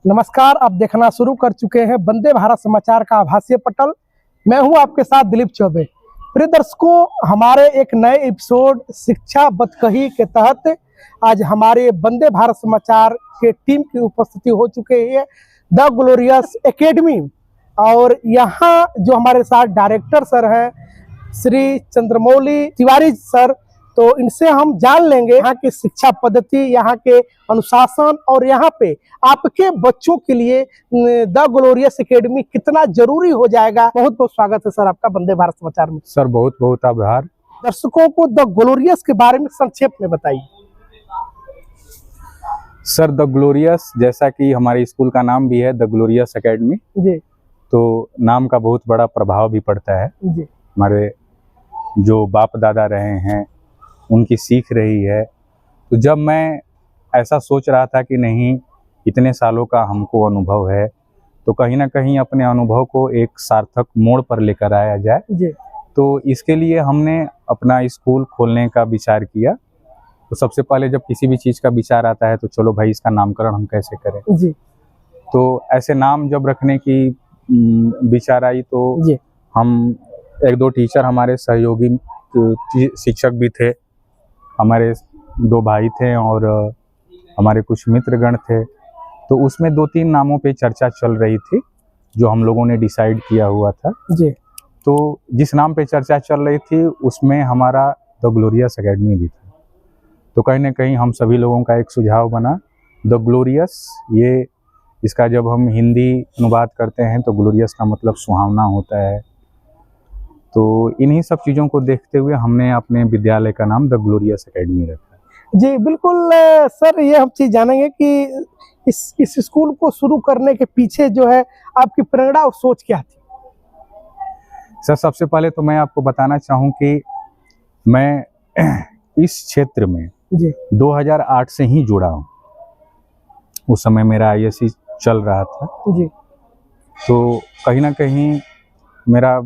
नमस्कार, आप देखना शुरू कर चुके हैं वंदे भारत समाचार का आभासीय पटल। मैं हूं आपके साथ दिलीप चौबे। प्रिय दर्शकों, हमारे एक नए एपिसोड शिक्षा बतकही के तहत आज हमारे वंदे भारत समाचार के टीम की उपस्थिति हो चुके हैं द ग्लोरियस एकेडमी। और यहाँ जो हमारे साथ डायरेक्टर सर हैं श्री चंद्रमौली तिवारी सर, तो इनसे हम जान लेंगे यहाँ की शिक्षा पद्धति, यहाँ के अनुशासन और यहाँ पे आपके बच्चों के लिए द ग्लोरियस एकेडमी कितना जरूरी हो जाएगा। बहुत बहुत स्वागत है सर आपका वंदे भारत समाचार में। सर बहुत बहुत आभार। दर्शकों को द ग्लोरियस के बारे में संक्षेप में बताइए। सर द ग्लोरियस, जैसा कि हमारे स्कूल का नाम भी है द ग्लोरियस एकेडमी जी, तो नाम का बहुत बड़ा प्रभाव भी पड़ता है। जी, हमारे जो बाप दादा रहे हैं उनकी सीख रही है। तो जब मैं ऐसा सोच रहा था कि नहीं, इतने सालों का हमको अनुभव है तो कहीं ना कहीं अपने अनुभव को एक सार्थक मोड़ पर लेकर आया जाए। जी, तो इसके लिए हमने अपना स्कूल खोलने का विचार किया। तो सबसे पहले जब किसी भी चीज़ का विचार आता है तो चलो भाई इसका नामकरण हम कैसे करें। जी, तो ऐसे नाम जब रखने की विचार आई तो जी, हम एक दो टीचर, हमारे सहयोगी शिक्षक भी थे, हमारे दो भाई थे और हमारे कुछ मित्रगण थे। तो उसमें दो तीन नामों पे चर्चा चल रही थी जो हम लोगों ने डिसाइड किया हुआ था। जी, तो जिस नाम पे चर्चा चल रही थी उसमें हमारा द ग्लोरियस एकेडमी भी था। तो कहीं ना कहीं हम सभी लोगों का एक सुझाव बना द ग्लोरियस। ये इसका जब हम हिंदी अनुवाद करते हैं तो ग्लोरियस का मतलब सुहावना होता है। तो इन्हीं सब चीज़ों को देखते हुए हमने अपने विद्यालय का नाम द ग्लोरियस एकेडमी रखा। जी, बिल्कुल सर, ये हम चीज़ जानेंगे कि इस स्कूल को शुरू करने के पीछे जो है आपकी प्रेरणा और सोच क्या थी। सर सबसे पहले तो मैं आपको बताना चाहूँ कि मैं इस क्षेत्र में जी, 2008 से ही जुड़ा हूँ। उस समय मेरा ISC चल रहा था। जी, तो कहीं ना कहीं मेरा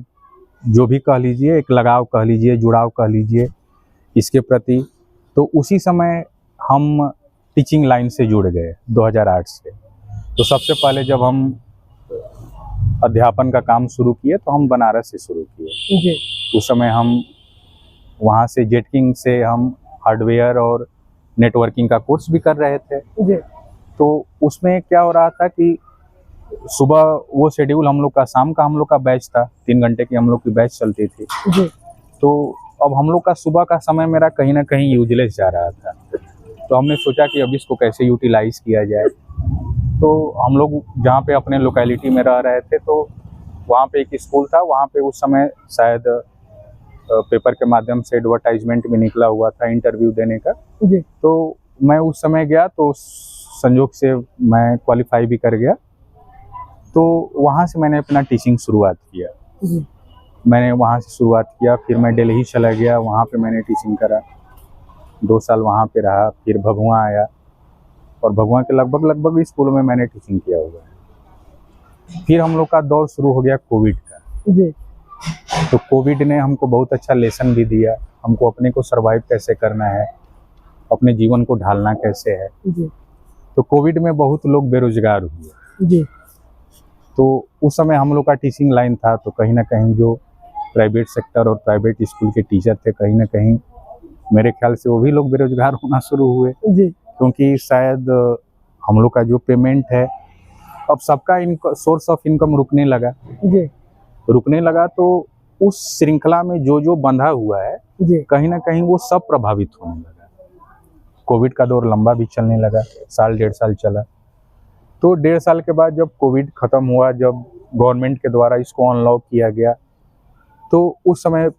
जो भी कह लीजिए, एक लगाव कह लीजिए, जुड़ाव कह लीजिए इसके प्रति। तो उसी समय हम टीचिंग लाइन से जुड़ गए 2008 से। तो सबसे पहले जब हम अध्यापन का काम शुरू किए तो हम बनारस से शुरू किए। जी, उस समय हम वहाँ से जेट किंग से हम हार्डवेयर और नेटवर्किंग का कोर्स भी कर रहे थे। जी, तो उसमें क्या हो रहा था कि सुबह वो शेड्यूल हम लोग का, शाम का हम लोग का बैच था, 3 घंटे की हम लोग की बैच चलती थी। जी, तो अब हम लोग का सुबह का समय मेरा कहीं ना कहीं यूजलेस जा रहा था। तो हमने सोचा कि अब इसको कैसे यूटिलाइज किया जाए। तो हम लोग जहाँ पे अपने लोकेलिटी में रह रहे थे तो वहाँ पे एक स्कूल था। वहाँ पे उस समय शायद पेपर के माध्यम से एडवर्टाइजमेंट भी निकला हुआ था इंटरव्यू देने का। जी, तो मैं उस समय गया तो संयोग से मैं क्वालिफाई भी कर गया। तो वहाँ से मैंने अपना टीचिंग शुरुआत किया। जी, मैंने वहाँ से शुरुआत किया, फिर मैं दिल्ली चला गया, वहाँ पे मैंने टीचिंग करा, 2 साल वहाँ पे रहा। फिर भभुआ आया और भभुआ के लगभग स्कूलों में मैंने टीचिंग किया हुआ है। फिर हम लोग का दौर शुरू हो गया कोविड का। जी, तो कोविड ने हमको बहुत अच्छा लेसन भी दिया, हमको अपने को सर्वाइव कैसे करना है, अपने जीवन को ढालना कैसे है। जी, तो कोविड में बहुत लोग बेरोजगार हुए। जी, तो उस समय हम लोग का टीचिंग लाइन था। तो कहीं ना कहीं जो प्राइवेट सेक्टर और प्राइवेट स्कूल के टीचर थे, कहीं ना कहीं मेरे ख्याल से वो भी लोग बेरोजगार होना शुरू हुए। जी, क्योंकि शायद हम लोग का जो पेमेंट है, अब सबका सोर्स ऑफ इनकम रुकने लगा। तो उस श्रृंखला में जो जो बंधा हुआ है, जी, कहीं ना कहीं वो सब प्रभावित होने लगा। कोविड का दौर लंबा भी चलने लगा, साल 1.5 साल चला। तो 1.5 साल के बाद जब कोविड ख़त्म हुआ, जब गवर्नमेंट के द्वारा इसको अनलॉक किया गया, तो उस समय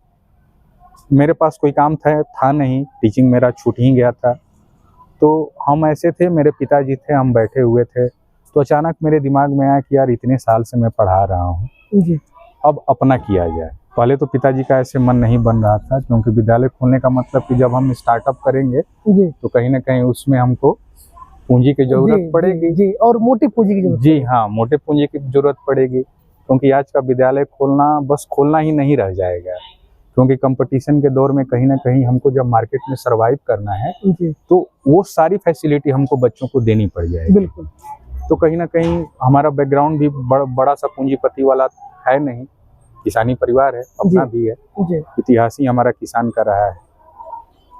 मेरे पास कोई काम था नहीं, टीचिंग मेरा छूट ही गया था। तो हम ऐसे थे, मेरे पिताजी थे, हम बैठे हुए थे। तो अचानक मेरे दिमाग में आया कि यार इतने साल से मैं पढ़ा रहा हूँ, जी, अब अपना किया जाए। पहले तो पिताजी का ऐसे मन नहीं बन रहा था, क्योंकि विद्यालय खोलने का मतलब कि जब हम स्टार्टअप करेंगे जी, तो कहीं ना कहीं उसमें हमको पूंजी की जरूरत पड़ेगी। जी, और मोटी पूंजी की जरूरत। जी हाँ, मोटे पूंजी की जरूरत पड़ेगी, क्योंकि आज का विद्यालय खोलना बस खोलना ही नहीं रह जाएगा। क्योंकि कंपटीशन के दौर में कहीं ना कहीं हमको जब मार्केट में सर्वाइव करना है जी, तो वो सारी फैसिलिटी हमको बच्चों को देनी पड़ जाएगी। बिल्कुल। तो कहीं ना कहीं हमारा बैकग्राउंड भी बड़ा सा पूंजीपति वाला है नहीं, किसानी परिवार है, अपना भी है, जी इतिहास ही हमारा किसान का रहा है।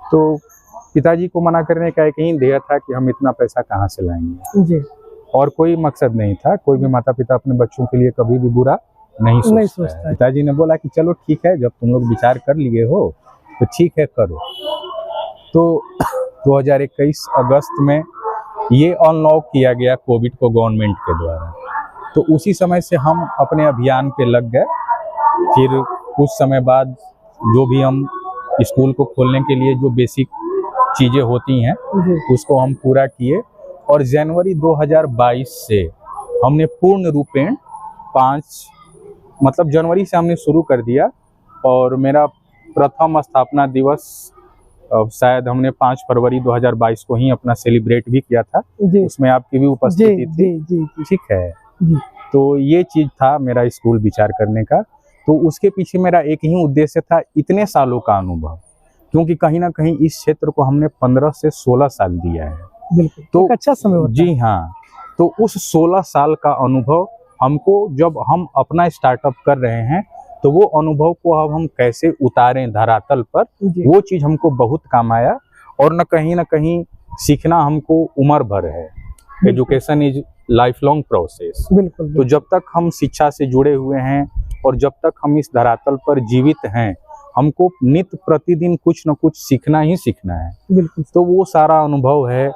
तो पिताजी को मना करने का एक ही ध्येय था कि हम इतना पैसा कहाँ से लाएंगे, जी और कोई मकसद नहीं था। कोई भी माता पिता अपने बच्चों के लिए कभी भी बुरा नहीं सोचता है। पिताजी ने बोला कि चलो ठीक है, जब तुम लोग विचार कर लिए हो तो ठीक है, करो। तो 2021 अगस्त में ये अनलॉक किया गया कोविड को गवर्नमेंट के द्वारा। तो उसी समय से हम अपने अभियान पे लग गए। फिर कुछ समय बाद जो भी हम स्कूल को खोलने के लिए जो बेसिक चीज़ें होती हैं उसको हम पूरा किए, और जनवरी 2022 से हमने पूर्ण रूपेण जनवरी से हमने शुरू कर दिया। और मेरा प्रथम स्थापना दिवस शायद हमने 5 फरवरी 2022 को ही अपना सेलिब्रेट भी किया था। उसमें आपकी भी उपस्थिति थी, ठीक है। तो ये चीज था मेरा स्कूल विचार करने का। तो उसके पीछे मेरा एक ही उद्देश्य था, इतने सालों का अनुभव, क्योंकि कहीं ना कहीं इस क्षेत्र को हमने 15 से 16 साल दिया है। बिल्कुल, तो एक अच्छा समय होता जी हाँ, तो उस 16 साल का अनुभव हमको, जब हम अपना स्टार्टअप कर रहे हैं तो वो अनुभव को अब हम कैसे उतारें धरातल पर, वो चीज हमको बहुत काम आया। और न कहीं सीखना हमको उम्र भर है। Education is life long process. बिल्कुल। तो जब तक हम शिक्षा से जुड़े हुए हैं और जब तक हम इस धरातल पर जीवित हैं, हमको नित्य प्रतिदिन कुछ न कुछ सीखना ही सीखना है। बिल्कुल। तो वो सारा अनुभव है।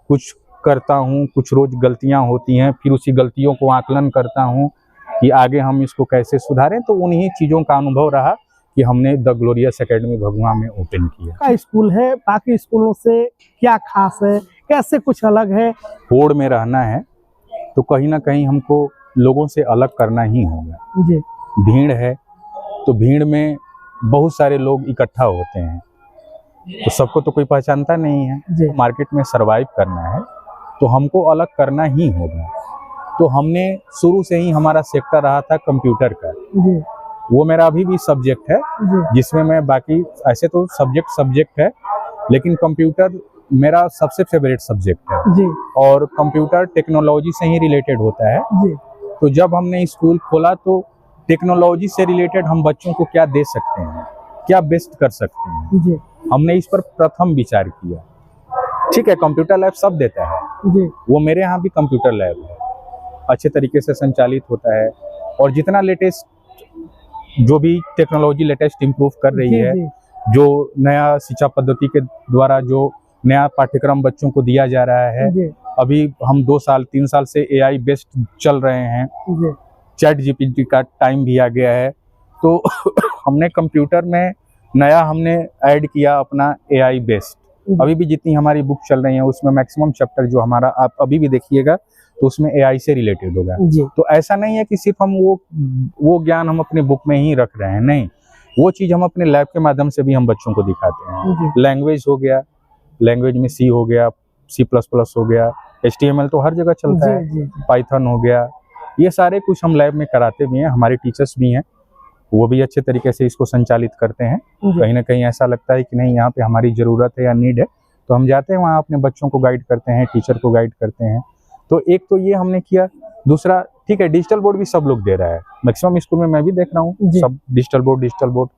कुछ करता हूँ, कुछ रोज गलतियाँ होती हैं, फिर उसी गलतियों को आकलन करता हूँ कि आगे हम इसको कैसे सुधारें। तो उन्हीं चीज़ों का अनुभव रहा कि हमने द ग्लोरियस एकेडमी भभुआ में ओपन किया। का स्कूल है, बाकी स्कूलों से क्या खास है, कैसे कुछ अलग है? होड़ में रहना है तो कहीं ना कहीं हमको लोगों से अलग करना ही होगा। जी। भीड़ है तो भीड़ में बहुत सारे लोग इकट्ठा होते हैं, तो सबको तो कोई पहचानता नहीं है। मार्केट में सरवाइव करना है तो हमको अलग करना ही होगा। तो हमने शुरू से ही, हमारा सेक्टर रहा था कंप्यूटर का। वो मेरा अभी भी सब्जेक्ट है, जिसमें मैं, बाकी ऐसे तो सब्जेक्ट है, लेकिन कंप्यूटर मेरा सबसे फेवरेट सब्जेक्ट है। और कंप्यूटर टेक्नोलॉजी से ही रिलेटेड होता है। तो जब हमने स्कूल खोला तो टेक्नोलॉजी से रिलेटेड हम बच्चों को क्या दे सकते हैं, क्या बेस्ट कर सकते हैं, हमने इस पर प्रथम विचार किया। ठीक है, कंप्यूटर लैब सब देता है, वो मेरे यहाँ भी कंप्यूटर लैब है, अच्छे तरीके से संचालित होता है। और जितना लेटेस्ट, जो भी टेक्नोलॉजी लेटेस्ट इम्प्रूव कर रही है, जो नया शिक्षा पद्धति के द्वारा जो नया पाठ्यक्रम बच्चों को दिया जा रहा है, अभी हम 2 साल 3 साल से AI बेस्ड चल रहे हैं। चैट GPT का टाइम भी आ गया है। तो हमने कंप्यूटर में नया हमने ऐड किया अपना AI बेस्ड। अभी भी जितनी हमारी बुक चल रही है उसमें मैक्सिमम चैप्टर जो हमारा, आप अभी भी देखिएगा तो उसमें AI से रिलेटेड होगा। तो ऐसा नहीं है कि सिर्फ हम वो ज्ञान हम अपने बुक में ही रख रहे हैं, नहीं, वो चीज़ हम अपने लैब के माध्यम से भी हम बच्चों को दिखाते हैं। लैंग्वेज हो गया, लैंग्वेज में C हो गया, C++ हो गया, HTML तो हर जगह चलता है, पाइथन हो गया, ये सारे कुछ हम लैब में कराते भी हैं। हमारे टीचर्स भी हैं, वो भी अच्छे तरीके से इसको संचालित करते हैं। कहीं ना कहीं ऐसा लगता है कि नहीं, यहाँ पे हमारी ज़रूरत है या नीड है, तो हम जाते हैं वहाँ, अपने बच्चों को गाइड करते हैं, टीचर को गाइड करते हैं। तो एक तो ये हमने किया। दूसरा, ठीक है, डिजिटल बोर्ड भी सब लोग दे रहा है, मैक्सिमम स्कूल में मैं भी देख रहा हूँ सब डिजिटल बोर्ड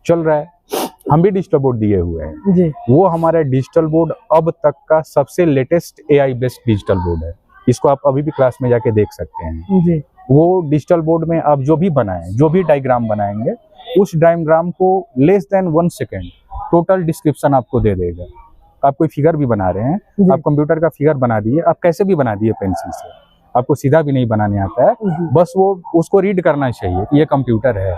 चल रहा है। हम भी डिजिटल बोर्ड दिए हुए हैं। वो हमारा डिजिटल बोर्ड अब तक का सबसे latest AI based digital board है। इसको आप अभी भी क्लास में जाके देख सकते हैं। वो डिजिटल बोर्ड में आप जो भी बनाएं, जो भी डायग्राम बनाएंगे, उस डायग्राम को less than 1 second total description आपको दे देगा। आप कोई फिगर भी बना रहे हैं, आप कंप्यूटर का फिगर बना दिए, आप कैसे भी बना दिए पेंसिल से, आपको सीधा भी नहीं बनाने आता है, बस वो उसको रीड करना चाहिए कि ये कंप्यूटर है,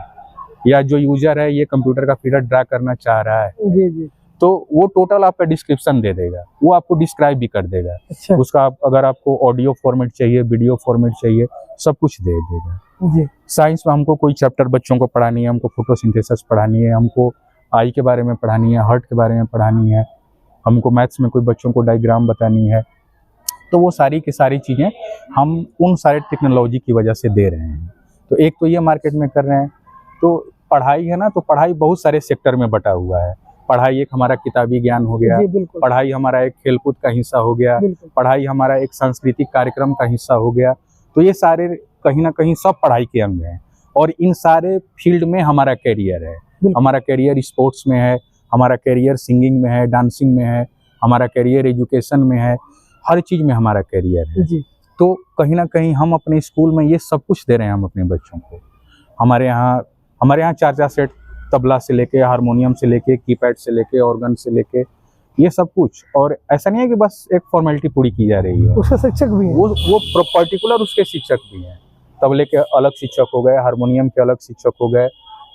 या जो यूजर है ये कंप्यूटर का फिगर ड्रा करना चाह रहा है। तो वो टोटल आपका डिस्क्रिप्शन दे देगा, वो आपको डिस्क्राइब भी कर देगा। उसका अगर आपको ऑडियो फॉर्मेट चाहिए, वीडियो फॉर्मेट चाहिए, सब कुछ दे देगा। साइंस में हमको कोई चैप्टर बच्चों को पढ़ानी है, हमको फोटोसिंथेसिस पढ़ानी है, हमको आई के बारे में पढ़ानी है, हार्ट के बारे में पढ़ानी है, हमको मैथ्स में कोई बच्चों को डायग्राम बतानी है, तो वो सारी की सारी चीज़ें हम उन सारे टेक्नोलॉजी की वजह से दे रहे हैं। तो एक तो ये मार्केट में कर रहे हैं। तो पढ़ाई है ना, तो पढ़ाई बहुत सारे सेक्टर में बटा हुआ है। पढ़ाई एक हमारा किताबी ज्ञान हो गया, जी बिल्कुल पढ़ाई हमारा एक खेलकूद का हिस्सा हो गया, बिल्कुल पढ़ाई हमारा एक सांस्कृतिक कार्यक्रम का हिस्सा हो गया। तो ये सारे कहीं ना कहीं सब पढ़ाई के अंग हैं और इन सारे फील्ड में हमारा कैरियर है। हमारा कैरियर स्पोर्ट्स में है, हमारा कैरियर सिंगिंग में है, डांसिंग में है, हमारा कैरियर एजुकेशन में है, हर चीज़ में हमारा कैरियर है। जी तो कहीं ना कहीं हम अपने स्कूल में ये सब कुछ दे रहे हैं हम अपने बच्चों को। हमारे यहाँ 4-4 सेट तबला से लेके, हारमोनियम से लेके, कीपैड से लेके, ऑर्गन से लेके, ये सब कुछ। और ऐसा नहीं है कि बस एक फॉर्मेलिटी पूरी की जा रही है, उसके शिक्षक भी हैं। वो पर्टिकुलर उसके शिक्षक भी हैं। तबले के अलग शिक्षक हो गए, हारमोनियम के अलग शिक्षक हो गए,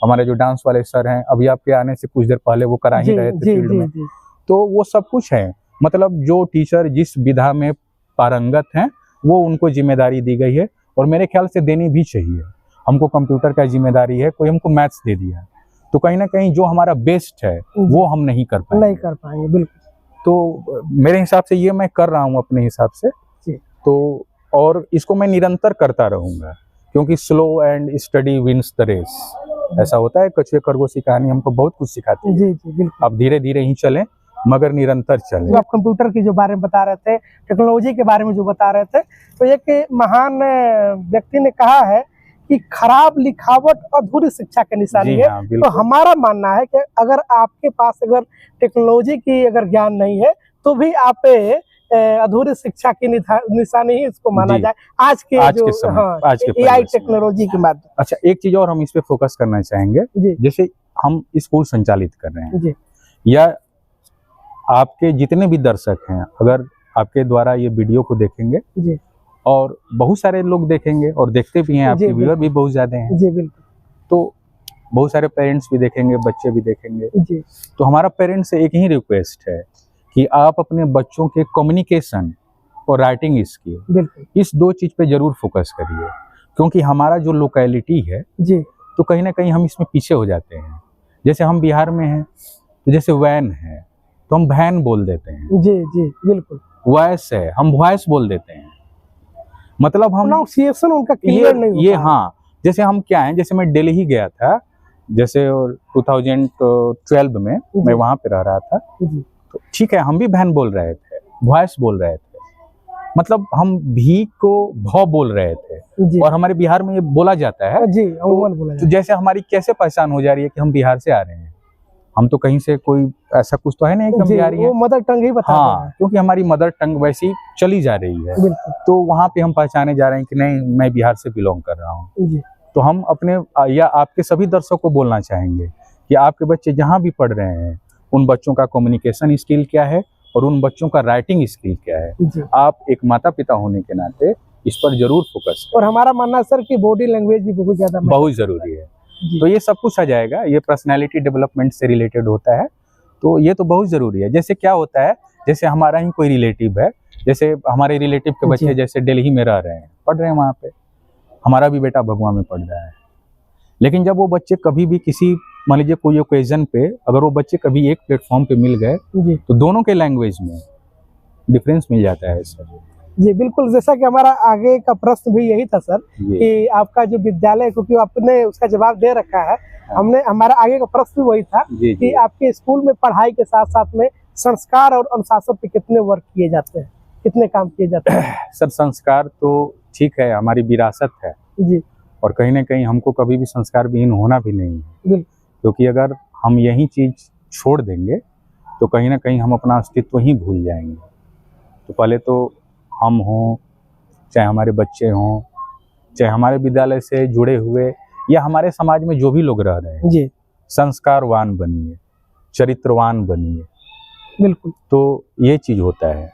हमारे जो डांस वाले सर हैं, अभी आपके आने से कुछ देर पहले वो करा ही रहे थे फील्ड में। तो वो सब कुछ है। मतलब जो टीचर जिस विधा में पारंगत हैं वो उनको जिम्मेदारी दी गई है और मेरे ख्याल से देनी भी चाहिए। हमको कंप्यूटर का जिम्मेदारी है, कोई हमको मैथ्स दे दिया तो कहीं ना कहीं जो हमारा बेस्ट है वो हम नहीं कर पाएंगे। बिल्कुल। तो मेरे हिसाब से ये मैं कर रहा हूँ अपने हिसाब से। तो और इसको मैं निरंतर करता रहूँगा क्योंकि slow and steady wins the race, ऐसा होता है। कछुए खरगोश की कहानी हमको बहुत कुछ सिखाती है। जी जी बिल्कुल। आप धीरे धीरे ही चलें मगर निरंतर चलें। जो आप कंप्यूटर की जो बारे में बता रहे थे, टेक्नोलॉजी के बारे में जो बता रहे थे, तो एक महान व्यक्ति ने कहा है कि खराब लिखावट अधूरी शिक्षा की निशानी है। हाँ, तो हमारा मानना है कि अगर आपके पास अगर टेक्नोलॉजी की अगर ज्ञान नहीं है तो भी आप अधूरी शिक्षा की निशानी ही इसको माना जाए आज के AI टेक्नोलॉजी के माध्यम। अच्छा, एक चीज और हम इस पे फोकस करना चाहेंगे। जैसे हम स्कूल संचालित कर रहे हैं या आपके जितने भी दर्शक हैं, अगर आपके द्वारा ये वीडियो को देखेंगे जी, और बहुत सारे लोग देखेंगे और देखते भी हैं, आपके व्यूअर भी बहुत ज्यादा हैं जी बिल्कुल, तो बहुत सारे पेरेंट्स भी देखेंगे, बच्चे भी देखेंगे जी। तो हमारा पेरेंट्स से एक ही रिक्वेस्ट है कि आप अपने बच्चों के कम्युनिकेशन और राइटिंग स्किल, इस 2 चीज पे जरूर फोकस करिए क्योंकि हमारा जो लोकेलिटी है जी, तो कहीं ना कहीं हम इसमें पीछे हो जाते हैं। जैसे हम बिहार में हैं तो जैसे वैन है तो हम वैन बोल देते हैं। जी जी बिल्कुल। वॉइस है, हम वॉइस बोल देते हैं। मतलब हम प्रोनाउंसिएशन उनका क्लियर नहीं होता। ये हाँ, जैसे हम क्या है, जैसे मैं दिल्ली गया था, जैसे 2012 में मैं वहां पे रह रहा था तो ठीक है, हम भी वैन बोल रहे थे, वॉइस बोल रहे थे, मतलब हम भी को भ बोल रहे थे और हमारे बिहार में ये बोला जाता है जी, बोला तो जैसे हमारी कैसे पहचान हो जा रही है कि हम बिहार से आ रहे हैं। हम तो कहीं से कोई ऐसा कुछ तो है नहीं कि हम बिहारी हैं, वो मदर टंग ही बता रहा है। क्योंकि हमारी मदर टंग वैसी चली जा रही है तो वहाँ पे हम पहचाने जा रहे हैं कि नहीं, मैं बिहार से बिलोंग कर रहा हूँ। तो हम अपने या आपके सभी दर्शकों को बोलना चाहेंगे कि आपके बच्चे जहाँ भी पढ़ रहे हैं उन बच्चों का कम्युनिकेशन स्किल क्या है और उन बच्चों का राइटिंग स्किल क्या है। आप एक माता पिता होने के नाते इस पर जरूर फोकस करें। और हमारा मानना है सर कि बॉडी लैंग्वेज भी बहुत जरूरी है। तो ये सब कुछ आ जाएगा, ये पर्सनैलिटी डेवलपमेंट से रिलेटेड होता है तो ये तो बहुत जरूरी है। जैसे क्या होता है, जैसे हमारा ही कोई रिलेटिव है, जैसे हमारे रिलेटिव के बच्चे जैसे दिल्ली में रह रहे हैं, पढ़ रहे हैं वहाँ पे, हमारा भी बेटा भगवा में पढ़ रहा है, लेकिन जब वो बच्चे कभी भी किसी, मान लीजिए कोई ओकेजन पे अगर वो बच्चे कभी एक प्लेटफॉर्म पे मिल गए तो दोनों के लैंग्वेज में डिफरेंस मिल जाता है सर। जी बिल्कुल। जैसा कि हमारा आगे का प्रश्न भी यही था सर कि आपका जो विद्यालय, क्योंकि आपने उसका जवाब दे रखा है, हमने हमारा आगे का प्रश्न भी वही था कि आपके स्कूल में पढ़ाई के साथ साथ में संस्कार और अनुशासन पे कितने वर्क किए जाते हैं, कितने काम किए जाते हैं? सर संस्कार तो ठीक है, हमारी विरासत है जी, और कहीं ना कहीं हमको कभी भी संस्कार विहीन होना भी नहीं है क्योंकि अगर हम यही चीज छोड़ देंगे तो कहीं ना कहीं हम अपना अस्तित्व ही भूल जाएंगे। तो पहले तो हम हों, चाहे हमारे बच्चे हों, चाहे हमारे विद्यालय से जुड़े हुए या हमारे समाज में जो भी लोग रह रहे हैं जी, संस्कारवान बनिए, चरित्रवान बनिए। बिल्कुल। तो ये चीज होता है।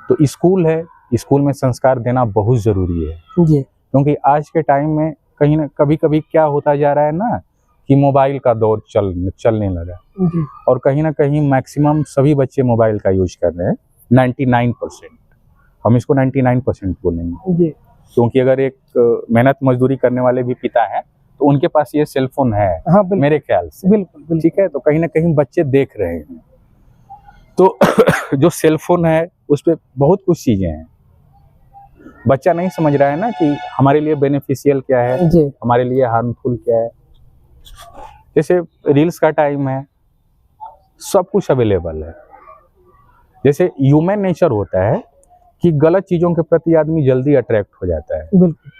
तो स्कूल है, स्कूल में संस्कार देना बहुत जरूरी है जी, क्योंकि आज के टाइम में कहीं ना कभी क्या होता जा रहा है ना कि मोबाइल का दौर चलने लगा जी, और कहीं ना कहीं मैक्सिमम सभी बच्चे मोबाइल का यूज कर रहे हैं, 99%। हम इसको 99% बोलेंगे जी, क्योंकि अगर एक मेहनत मजदूरी करने वाले भी पिता हैं तो उनके पास ये सेलफोन है। हाँ, मेरे ख्याल से बिल्कुल। ठीक है, तो कहीं ना कहीं बच्चे देख रहे हैं तो जो सेलफोन है उस पर बहुत कुछ चीजें हैं, बच्चा नहीं समझ रहा है ना कि हमारे लिए बेनिफिशियल क्या है जी, हमारे लिए हार्मफुल क्या है। जैसे रील्स का टाइम है सब कुछ अवेलेबल है। जैसे ह्यूमन नेचर होता है कि गलत चीज़ों के प्रति आदमी जल्दी अट्रैक्ट हो जाता है। बिल्कुल।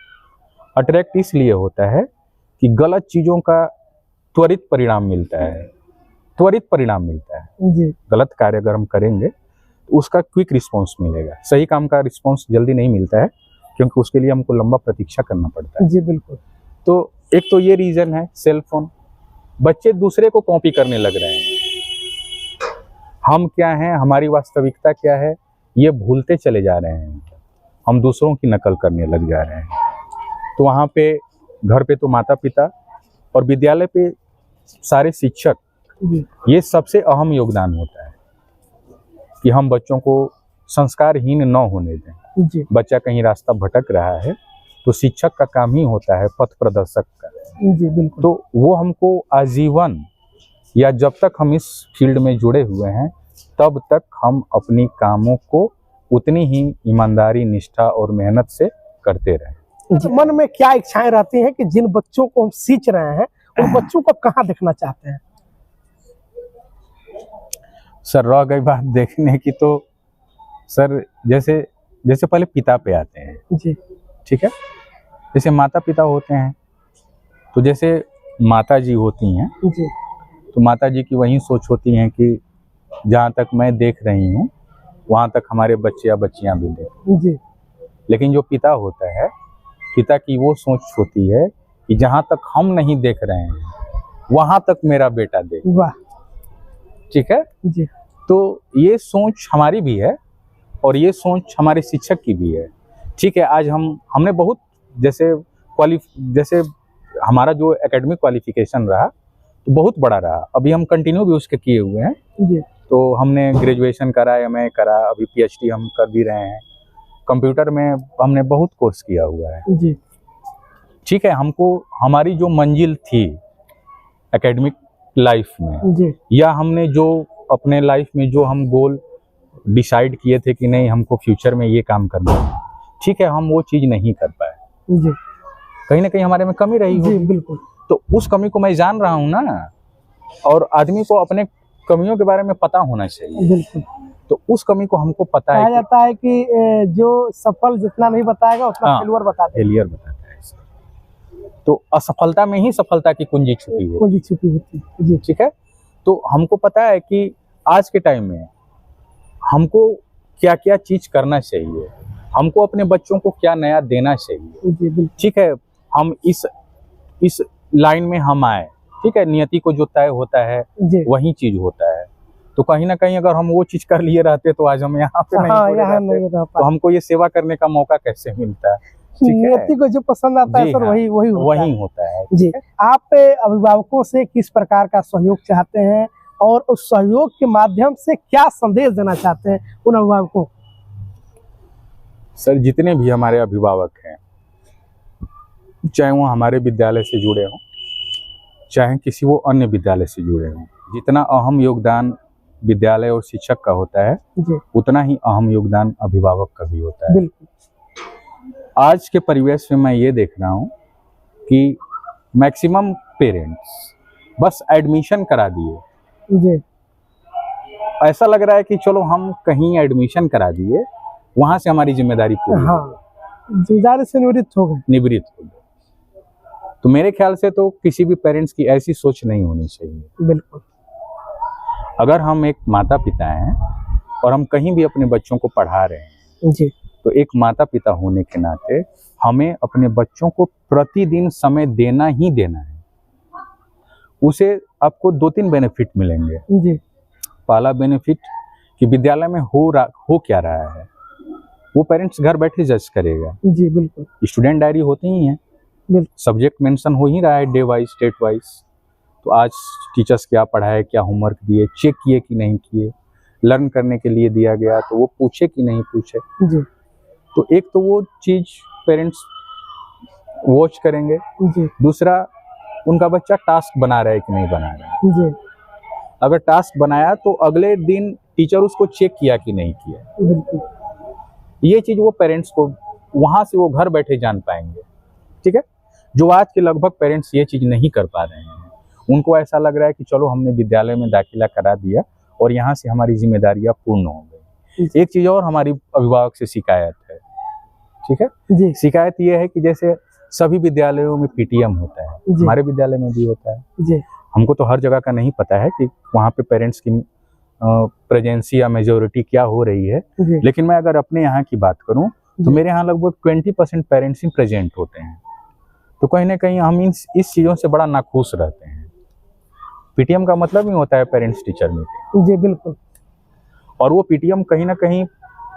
अट्रैक्ट इसलिए होता है कि गलत चीज़ों का त्वरित परिणाम मिलता है, त्वरित परिणाम मिलता है। जी गलत कार्य अगर हम करेंगे तो उसका क्विक रिस्पॉन्स मिलेगा, सही काम का रिस्पॉन्स जल्दी नहीं मिलता है, क्योंकि उसके लिए हमको लंबा प्रतीक्षा करना पड़ता है। जी बिल्कुल। तो एक तो ये रीज़न है सेल फोन। बच्चे दूसरे को कॉपी करने लग रहे हैं। हम क्या हैं, हमारी वास्तविकता क्या है, ये भूलते चले जा रहे हैं। हम दूसरों की नकल करने लग जा रहे हैं। तो वहाँ पे घर पे तो माता पिता और विद्यालय पे सारे शिक्षक, जी ये सबसे अहम योगदान होता है कि हम बच्चों को संस्कारहीन न होने दें। जी बच्चा कहीं रास्ता भटक रहा है तो शिक्षक का काम ही होता है पथ प्रदर्शक का। जी बिल्कुल। तो वो हमको आजीवन, या जब तक हम इस फील्ड में जुड़े हुए हैं तब तक हम अपनी कामों को उतनी ही ईमानदारी, निष्ठा और मेहनत से करते रहें। मन में क्या इच्छाएं रहती हैं कि जिन बच्चों को हम सींच रहे हैं उन बच्चों को कहाँ देखना चाहते हैं? सर रह गई बात देखने की, तो सर जैसे जैसे पहले पिता पे आते हैं, जी ठीक है। जैसे माता पिता होते हैं तो जैसे माता जी होती हैं जी तो माता जी की वही सोच होती हैं कि जहाँ तक मैं देख रही हूँ वहाँ तक हमारे बच्चे या बच्चियाँ भी देखें। जी लेकिन जो पिता होता है, पिता की वो सोच होती है कि जहाँ तक हम नहीं देख रहे हैं वहाँ तक मेरा बेटा देखे। वाह। ठीक है। जी तो ये सोच हमारी भी है और ये सोच हमारे शिक्षक की भी है। ठीक है। आज हमने बहुत जैसे हमारा जो एकेडमिक क्वालिफिकेशन रहा तो बहुत बड़ा रहा। अभी हम कंटिन्यू भी उसके किए हुए हैं। जी तो हमने ग्रेजुएशन करा, एमए करा, अभी पीएचडी हम कर भी रहे हैं। कंप्यूटर में हमने बहुत कोर्स किया हुआ है। जी ठीक है। हमको हमारी जो मंजिल थी एकेडमिक लाइफ में, जी या हमने जो अपने लाइफ में जो हम गोल डिसाइड किए थे कि नहीं हमको फ्यूचर में ये काम करना है, ठीक है, हम वो चीज़ नहीं कर पाए। जी कहीं ना कहीं हमारे में कमी रही जी होगी। बिल्कुल। तो उस कमी को मैं जान रहा हूँ ना, और आदमी को अपने कमियों के बारे में पता होना चाहिए। बिल्कुल। तो उस कमी को हमको पता कहा है जाता है कि जो सफल जितना नहीं बताएगा उतना हाँ, फेलुअर बता देगा। फेलियर बताता है। तो असफलता में ही सफलता की कुंजी छुपी हुई है। कुंजी छुपी होती है। जी ठीक है। तो हमको पता है कि आज के टाइम में हमको क्या क्या चीज करना चाहिए, हमको अपने बच्चों को क्या नया देना चाहिए। जी बिल्कुल। ठीक है। हम इस लाइन में हम आए, ठीक है। नियति को जो तय होता है जी वही चीज होता है। तो कहीं ना कहीं अगर हम वो चीज कर लिए रहते तो आज हम यहाँ पे नहीं हाँ जुड़े यहाँ रहते। नहीं रह तो पाते। हमको ये सेवा करने का मौका कैसे मिलता है? ठीक है। नियति को जो पसंद आता है जी सर हाँ, वही वही होता वही है। होता है। जी आप अभिभावकों से किस प्रकार का सहयोग चाहते हैं और उस सहयोग के माध्यम से क्या संदेश देना चाहते हैं उन अभिभावकों को? सर जितने भी हमारे अभिभावक हैं, चाहे वो हमारे विद्यालय से जुड़े हों चाहे किसी वो अन्य विद्यालय से जुड़े हों, जितना अहम योगदान विद्यालय और शिक्षक का होता है जी उतना ही अहम योगदान अभिभावक का भी होता है। बिल्कुल। आज के परिवेश में मैं ये देख रहा हूँ कि मैक्सिमम पेरेंट्स बस एडमिशन करा दिए। जी ऐसा लग रहा है कि चलो हम कहीं एडमिशन करा दिए, वहाँ से हमारी जिम्मेदारी पूरी हाँ जिम्मेदारी से निवृत्त हो गए। निवृत्त हो गई। तो मेरे ख्याल से तो किसी भी पेरेंट्स की ऐसी सोच नहीं होनी चाहिए। बिल्कुल। अगर हम एक माता पिता हैं और हम कहीं भी अपने बच्चों को पढ़ा रहे हैं जी तो एक माता पिता होने के नाते हमें अपने बच्चों को प्रतिदिन समय देना ही देना है। उसे आपको 2-3 बेनिफिट मिलेंगे। जी पहला बेनिफिट कि विद्यालय में हो क्या रहा है वो पेरेंट्स घर बैठे जज करेगा। जी बिल्कुल। स्टूडेंट डायरी होती ही है, बिल्कुल। सब्जेक्ट मेंशन हो ही रहा है डे वाइज, स्टेट वाइज। तो आज टीचर्स क्या पढ़ाए, क्या होमवर्क दिए, चेक किए कि नहीं किए, लर्न करने के लिए दिया गया तो वो पूछे कि नहीं पूछे। जी तो एक तो वो चीज पेरेंट्स वॉच करेंगे। जी दूसरा उनका बच्चा टास्क बना रहा है कि नहीं बना रहा है। जी अगर टास्क बनाया तो अगले दिन टीचर उसको चेक किया कि नहीं किया। बिल्कुल। ये चीज वो पेरेंट्स को वहां से वो घर बैठे जान पाएंगे। ठीक है। जो आज के लगभग पेरेंट्स ये चीज नहीं कर पा रहे हैं, उनको ऐसा लग रहा है कि चलो हमने विद्यालय में दाखिला करा दिया और यहाँ से हमारी जिम्मेदारियां पूर्ण हो गई। एक चीज और हमारी अभिभावक से शिकायत है, ठीक है जी शिकायत ये है कि जैसे सभी विद्यालयों में पीटीएम होता है, जी। हमारे विद्यालय में भी होता है। जी हमको तो हर जगह का नहीं पता है कि वहाँ पे पेरेंट्स की प्रेजेंसी या मेजोरिटी क्या हो रही है, जी लेकिन मैं अगर अपने यहाँ की बात करूँ तो जी। मेरे यहाँ लगभग 20% पेरेंट्स ही प्रेजेंट होते हैं। तो कहीं ना कहीं हम इस चीज़ों से बड़ा नाखुश रहते हैं। पीटीएम का मतलब ही होता है पेरेंट्स टीचर मीटिंग, जी बिल्कुल और वो पीटीएम कहीं ना कहीं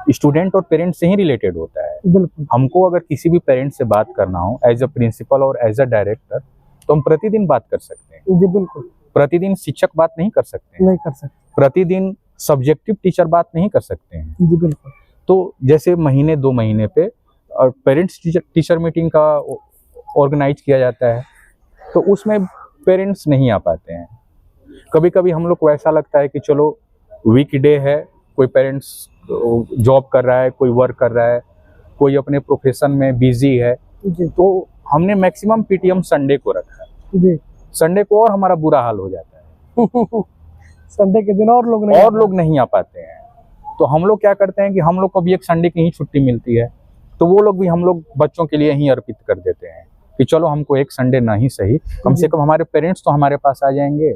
स्टूडेंट और पेरेंट्स से ही रिलेटेड होता है। बिल्कुल। हमको अगर किसी भी पेरेंट्स से बात करना हो एज अ प्रिंसिपल और एज अ डायरेक्टर, तो हम प्रतिदिन बात कर सकते हैं। जी बिल्कुल। प्रतिदिन शिक्षक बात नहीं कर सकते हैं, नहीं कर सकते। प्रतिदिन सब्जेक्टिव टीचर बात नहीं कर सकते हैं। जी बिल्कुल। तो जैसे महीने 2 महीने पे पेरेंट्स टीचर मीटिंग का ऑर्गेनाइज किया जाता है, तो उसमें पेरेंट्स नहीं आ पाते हैं। कभी कभी हम लोग को ऐसा लगता है कि चलो वीकडे है, कोई पेरेंट्स जॉब कर रहा है, कोई वर्क कर रहा है, कोई अपने प्रोफेशन में बिजी है, जी तो हमने मैक्सिमम पीटीएम संडे को रखा है। जी। संडे को और हमारा बुरा हाल हो जाता है। संडे के दिन और लोग नहीं आ पाते हैं। तो हम लोग क्या करते हैं कि हम लोग को भी एक संडे की ही छुट्टी मिलती है, तो वो लोग भी हम लोग बच्चों के लिए ही अर्पित कर देते हैं कि चलो हमको एक संडे ना ही सही, कम से कम हमारे पेरेंट्स तो हमारे पास आ जाएंगे।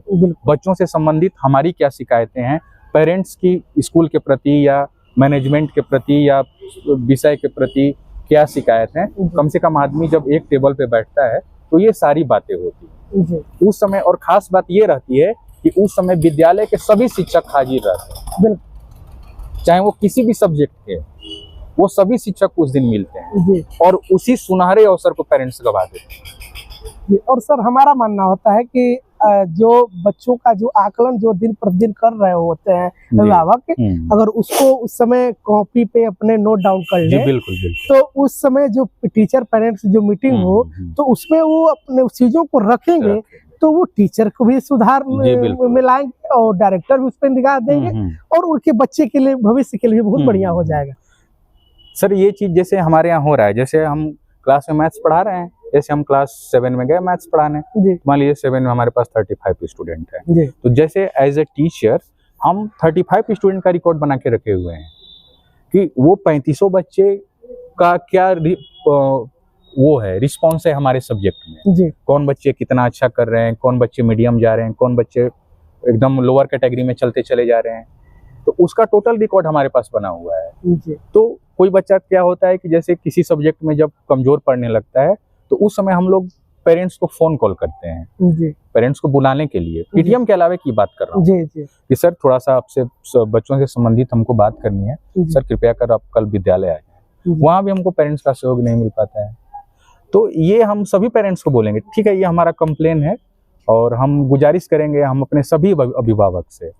बच्चों से संबंधित हमारी क्या शिकायतें हैं, पेरेंट्स की स्कूल के प्रति या मैनेजमेंट के प्रति या विषय के प्रति क्या शिकायत है, कम से कम आदमी जब एक टेबल पे बैठता है तो ये सारी बातें होती हैं उस समय। और खास बात ये रहती है कि उस समय विद्यालय के सभी शिक्षक हाजिर रहते हैं, चाहे वो किसी भी सब्जेक्ट के, वो सभी शिक्षक उस दिन मिलते हैं और उसी सुनहरे अवसर को पेरेंट्स गवा देते हैं। और सर हमारा मानना होता है कि जो बच्चों का जो आकलन जो दिन प्रतिदिन कर रहे होते हैं अभिभावक, अगर उसको उस समय कॉपी पे अपने नोट डाउन कर ले, बिल्कुल तो उस समय जो टीचर पेरेंट्स जो मीटिंग हो तो उसमें वो अपने चीजों को रखेंगे, तो वो टीचर को भी सुधार मिलाएंगे और डायरेक्टर भी उस पर निगाह देंगे और उनके बच्चे के लिए भविष्य के लिए बहुत बढ़िया हो जाएगा। सर ये चीज जैसे हमारे यहाँ हो रहा है, जैसे हम क्लास में मैथ्स पढ़ा रहे हैं, जैसे हम क्लास 7 में गए मैथ्स पढ़ाने, मान लीजिए 7 में हमारे पास 35 स्टूडेंट है, तो जैसे एज ए टीचर हम 35 स्टूडेंट का रिकॉर्ड बना के रखे हुए हैं कि वो 3500 बच्चे का क्या वो है रिस्पॉन्स है हमारे सब्जेक्ट में, कौन बच्चे कितना अच्छा कर रहे हैं, कौन बच्चे मीडियम जा रहे हैं, कौन बच्चे एकदम लोअर कैटेगरी में चलते चले जा रहे हैं, तो उसका टोटल रिकॉर्ड हमारे पास बना हुआ है। तो कोई बच्चा क्या होता है कि जैसे किसी सब्जेक्ट में जब कमजोर पढ़ने लगता है, तो उस समय हम लोग पेरेंट्स को फोन कॉल करते हैं, पेरेंट्स को बुलाने के लिए। पीटीएम के अलावा की बात कर रहा हूँ कि सर थोड़ा सा आपसे बच्चों से संबंधित हमको बात करनी है, सर कृपया कर आप कल विद्यालय आ जाए। वहाँ भी हमको पेरेंट्स का सहयोग नहीं मिल पाता है, तो ये हम सभी पेरेंट्स को बोलेंगे ठीक है, ये हमारा कंप्लेन है और हम गुजारिश करेंगे हम अपने सभी अभिभावक से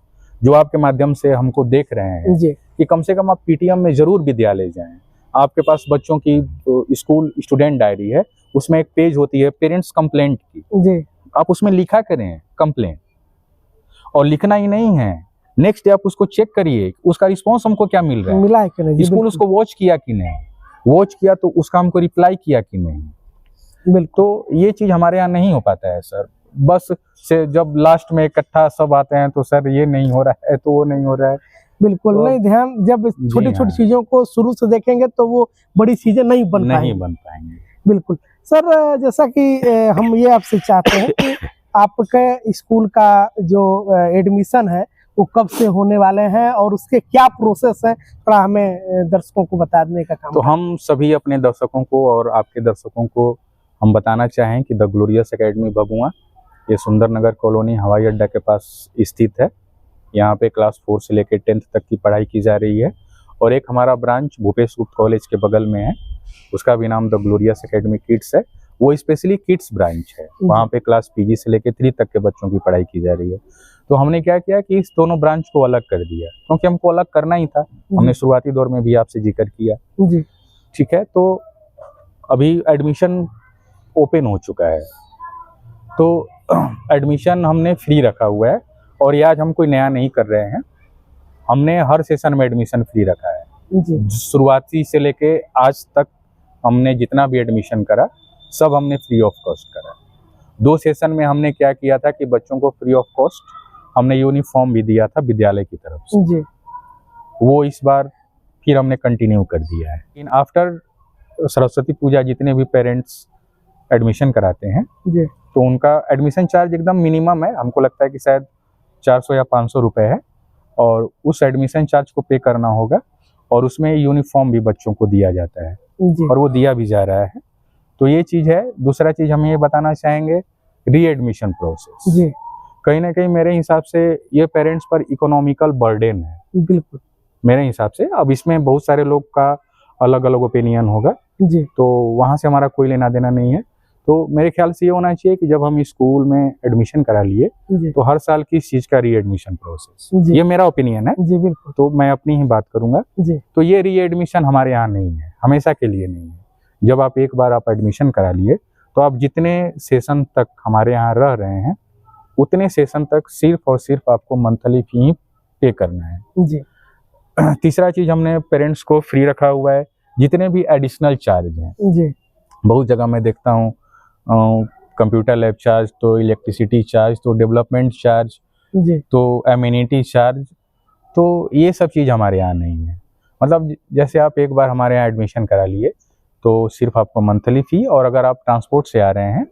जो आपके माध्यम से हमको देख रहे हैं कि कम से कम आप पीटीएम में जरूर विद्यालय जाएं। आपके पास बच्चों की स्कूल स्टूडेंट डायरी है, उसमें एक पेज होती है पेरेंट्स कंप्लेंट की, आप उसमें लिखा करें कंप्लेंट, और लिखना ही नहीं है, नेक्स्ट डे आप उसको चेक करिए उसका रिस्पॉन्स हमको क्या मिल रहा है, मिला है कि नहीं, स्कूल उसको वॉच किया कि नहीं, वॉच किया तो उसका हमको रिप्लाई किया कि नहीं। तो ये चीज हमारे यहाँ नहीं हो पाता है सर, बस से जब लास्ट में इकट्ठा सब आते हैं तो सर ये नहीं हो रहा है तो वो नहीं हो रहा है। बिल्कुल तो नहीं, ध्यान जब छोटी छोटी चीजों को शुरू से देखेंगे तो वो बड़ी चीजें नहीं बन पाएंगे। बिल्कुल सर, जैसा कि हम ये आपसे चाहते हैं कि आपके स्कूल का जो एडमिशन है वो कब से होने वाले हैं और उसके क्या प्रोसेस है, थोड़ा हमें दर्शकों को बता देने का काम। तो हम सभी अपने दर्शकों को और आपके दर्शकों को हम बताना चाहें कि द ग्लोरियस एकेडमी भभुआ ये सुंदर नगर कॉलोनी हवाई अड्डा के पास स्थित है। यहाँ पे क्लास 4 से लेकर 10th तक की पढ़ाई की जा रही है, और एक हमारा ब्रांच भूपेश गुप्त कॉलेज के बगल में है, उसका भी नाम द ग्लोरियस एकेडमी किड्स है, वो स्पेशली किड्स ब्रांच है। वहाँ पे क्लास पीजी से लेकर 3 तक के बच्चों की पढ़ाई की जा रही है। तो हमने क्या किया कि इस दोनों ब्रांच को अलग कर दिया, क्योंकि हमको अलग करना ही था। हमने शुरुआती दौर में भी आपसे जिक्र किया, ठीक है। तो अभी एडमिशन ओपन हो चुका है, तो एडमिशन हमने फ्री रखा हुआ है, और ये आज हम कोई नया नहीं कर रहे हैं, हमने हर सेशन में एडमिशन फ्री रखा है। शुरुआती से लेके आज तक हमने जितना भी एडमिशन करा सब हमने फ्री ऑफ कॉस्ट करा, 2 सेशन में हमने क्या किया था कि बच्चों को फ्री ऑफ कॉस्ट हमने यूनिफॉर्म भी दिया था विद्यालय की तरफ से। जी वो इस बार फिर हमने कंटिन्यू कर दिया है। इन आफ्टर सरस्वती पूजा जितने भी पेरेंट्स एडमिशन कराते हैं जी तो उनका एडमिशन चार्ज एकदम मिनिमम है, हमको लगता है कि शायद 400 या 500 रुपये है, और उस एडमिशन चार्ज को पे करना होगा, और उसमें यूनिफॉर्म भी बच्चों को दिया जाता है जी और वो दिया भी जा रहा है। तो ये चीज़ है। दूसरा चीज़ हम ये बताना चाहेंगे, री एडमिशन प्रोसेस जी कहीं ना कहीं मेरे हिसाब से ये पेरेंट्स पर इकोनॉमिकल बर्डन है, बिल्कुल मेरे हिसाब से। अब इसमें बहुत सारे लोग का अलग अलग ओपिनियन होगा, जी तो वहाँ से हमारा कोई लेना देना नहीं है। तो मेरे ख्याल से ये होना चाहिए कि जब हम स्कूल में एडमिशन करा लिए जी तो हर साल की इस चीज़ का री एडमिशन प्रोसेस, जी ये मेरा ओपिनियन है, जी बिल्कुल तो मैं अपनी ही बात करूंगा। जी तो ये री एडमिशन हमारे यहाँ नहीं है, हमेशा के लिए नहीं है। जब आप एक बार आप एडमिशन करा लिए तो आप जितने सेशन तक हमारे यहाँ रह रहे हैं उतने सेशन तक सिर्फ और सिर्फ आपको मंथली फी पे करना है। जी तीसरा चीज़ हमने पेरेंट्स को फ्री रखा हुआ है। जितने भी एडिशनल चार्ज हैं, जी बहुत जगह मैं देखता हूँ कंप्यूटर लैब चार्ज, तो इलेक्ट्रिसिटी चार्ज, तो डेवलपमेंट चार्ज, जी तो एमिनिटी चार्ज, तो ये सब चीज़ हमारे यहाँ नहीं है। मतलब जैसे आप एक बार हमारे यहाँ एडमिशन करा लिए तो सिर्फ आपको मंथली फ़ी, और अगर आप ट्रांसपोर्ट से आ रहे हैं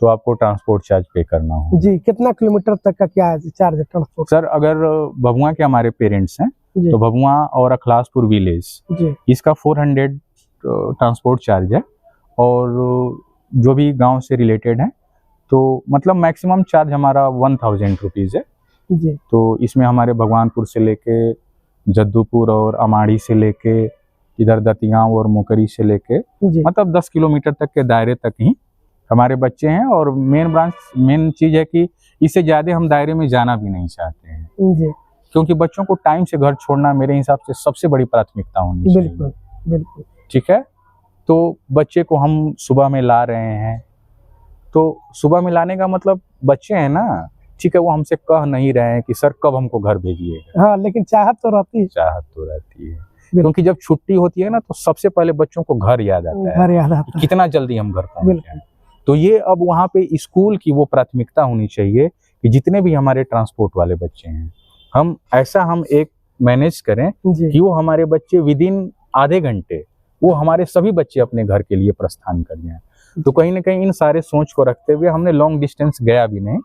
तो आपको ट्रांसपोर्ट चार्ज पे करना होगा। जी कितना किलोमीटर तक का क्या चार्ज है ट्रांसपोर्ट? सर अगर भभुआ के हमारे पेरेंट्स हैं जी तो भभुआ और अखलासपुर विलेज जी इसका 400 ट्रांसपोर्ट चार्ज है, और जो भी गांव से रिलेटेड है तो मतलब मैक्सिमम चार्ज हमारा 1000 रुपीज़ है। जी तो इसमें हमारे भगवानपुर से लेके जद्दूपुर और अमाड़ी से लेके इधर दतिगांव और मुकरी से लेके जी मतलब 10 किलोमीटर तक के दायरे तक ही हमारे बच्चे हैं। और मेन चीज़ है कि इससे ज़्यादा हम दायरे में जाना भी नहीं चाहते हैं, जी क्योंकि बच्चों को टाइम से घर छोड़ना मेरे हिसाब से सबसे बड़ी प्राथमिकता होनी चाहिए। बिल्कुल बिल्कुल ठीक है, तो बच्चे को हम सुबह में ला रहे हैं, तो सुबह में लाने का मतलब बच्चे हैं ना, ठीक है, वो हमसे कह नहीं रहे हैं कि सर कब हमको घर भेजिएगा। हाँ लेकिन चाहत तो रहती है, चाहत तो रहती है, क्योंकि जब छुट्टी होती है ना तो सबसे पहले बच्चों को घर याद आता है, घर याद आता है। कितना जल्दी हम घर पहुंच बिल्कुल। जाएं। तो ये अब वहाँ पे स्कूल की वो प्राथमिकता होनी चाहिए कि जितने भी हमारे ट्रांसपोर्ट वाले बच्चे हैं हम एक मैनेज करें जी कि वो हमारे बच्चे विदिन आधे घंटे वो हमारे सभी बच्चे अपने घर के लिए प्रस्थान कर जाएं। तो कहीं ना कहीं इन सारे सोच को रखते हुए हमने लॉन्ग डिस्टेंस गया भी नहीं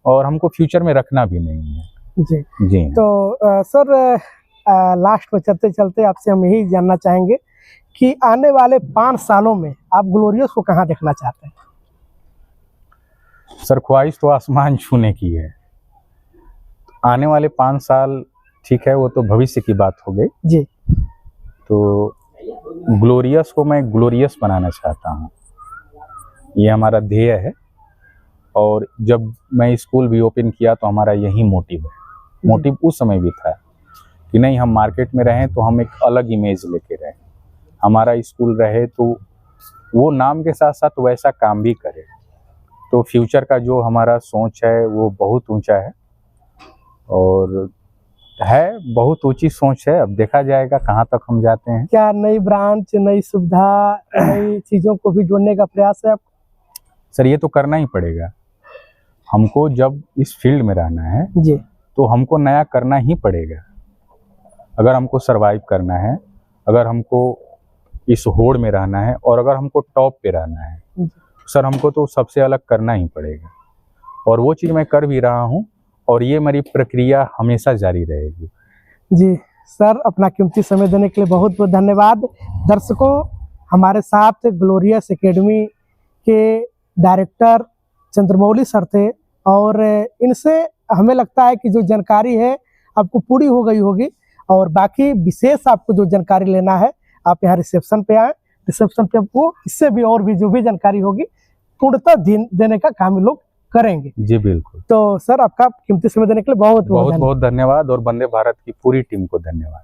और हमको फ्यूचर में रखना भी नहीं है। जी जी तो सर लास्ट में चलते चलते आपसे हम यही जानना चाहेंगे कि आने वाले 5 सालों में आप ग्लोरियस को कहाँ देखना चाहते हैं? सर ख्वाहिश तो आसमान छूने की है। आने वाले 5 साल ठीक है, वो तो भविष्य की बात हो गई। जी तो ग्लोरियस को मैं ग्लोरियस बनाना चाहता हूँ, ये हमारा ध्येय है। और जब मैं स्कूल भी ओपन किया तो हमारा यही मोटिव है। मोटिव उस समय भी था कि नहीं हम मार्केट में रहें तो हम एक अलग इमेज लेके रहें, हमारा स्कूल रहे तो वो नाम के साथ साथ वैसा काम भी करे। तो फ्यूचर का जो हमारा सोच है वो बहुत ऊंचा है और है, बहुत ऊंची सोच है। अब देखा जाएगा कहाँ तक हम जाते हैं। क्या नई ब्रांच, नई सुविधा, नई चीज़ों को भी जोड़ने का प्रयास है आप? सर ये तो करना ही पड़ेगा हमको, जब इस फील्ड में रहना है जी तो हमको नया करना ही पड़ेगा। अगर हमको सरवाइव करना है, अगर हमको इस होड़ में रहना है और अगर हमको टॉप पे रहना है, सर हमको तो सबसे अलग करना ही पड़ेगा। और वो चीज़ मैं कर भी रहा हूँ और ये मेरी प्रक्रिया हमेशा जारी रहेगी। जी सर, अपना कीमती समय देने के लिए बहुत बहुत धन्यवाद। दर्शकों, हमारे साथ ग्लोरियस एकेडमी के डायरेक्टर चंद्रमौली सर थे और इनसे हमें लगता है कि जो जानकारी है आपको पूरी हो गई होगी। और बाकी विशेष आपको जो जानकारी लेना है आप यहाँ रिसेप्शन पे आए, रिसेप्शन पे आपको इससे भी और भी जो भी जानकारी होगी पूर्णतः देने का काम लोग करेंगे। जी बिल्कुल। तो सर आपका कीमती समय देने के लिए बहुत बहुत धन्यवाद और वंदे भारत की पूरी टीम को धन्यवाद।